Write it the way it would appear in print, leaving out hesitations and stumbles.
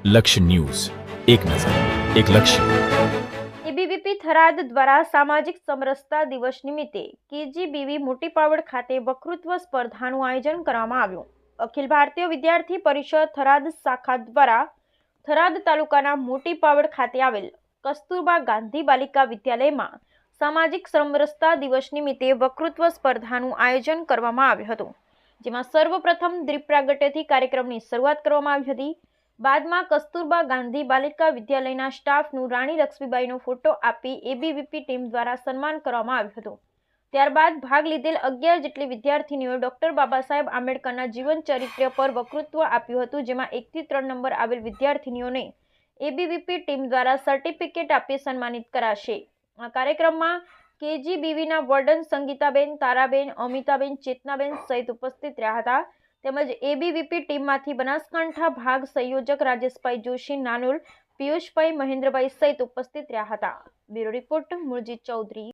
લક્ષ્ય ન્યૂઝ, એક નજર, એક લક્ષ્ય. એબીવીપી થરાદ દ્વારા સામાજિક સમરસતા દિવસ નિમિત્તે કેજીબીવી મોટી પાવડ ખાતે વક્તૃત્વ સ્પર્ધાનું આયોજન કરવામાં આવ્યું. અખિલ ભારતીય વિદ્યાર્થી પરિષદ થરાદ શાખા દ્વારા થરાદ તાલુકાના મોટી પાવડ ખાતે આવેલ કસ્તુરબા ગાંધી બાલિકા વિદ્યાલયમાં સામાજિક સમરસતા દિવસ નિમિત્તે વક્તૃત્વ સ્પર્ધાનું આયોજન કરવામાં આવ્યું હતું, જેમાં સર્વપ્રથમ દીપ પ્રાગટ્યથી કાર્યક્રમની શરૂઆત કરવામાં આવી હતી. બાદમાં કસ્તુરબા ગાંધી બાલિકા વિદ્યાલયના સ્ટાફનું રાણી લક્ષ્મીબાઈનો ફોટો આપી એબીવીપી ટીમ દ્વારા સન્માન કરવામાં આવ્યું હતું. ત્યારબાદ ભાગ લીધેલ 11 જેટલી વિદ્યાર્થીનીઓએ ડોક્ટર બાબા સાહેબ આંબેડકરના જીવન ચરિત્ર પર વક્તૃત્વ આપ્યું હતું, જેમાં 1 થી 3 નંબર આવેલ વિદ્યાર્થીનીઓને એબીવીપી ટીમ દ્વારા સર્ટિફિકેટ આપી સન્માનિત કરાશે. આ કાર્યક્રમમાં કેજીબીવીના વોર્ડન સંગીતાબેન, તારાબેન, અમિતાબેન, ચેતનાબેન સહિત ઉપસ્થિત રહ્યા હતા. તેમજ એબીવીપી ટીમમાંથી બનાસકાંઠા ભાગ સંયોજક રાજેશભાઈ જોશી, નાનોલ, પિયુષભાઈ, મહેન્દ્રભાઈ સહિત ઉપસ્થિત રહ્યા હતા. Bureau report, Murji Chaudhary.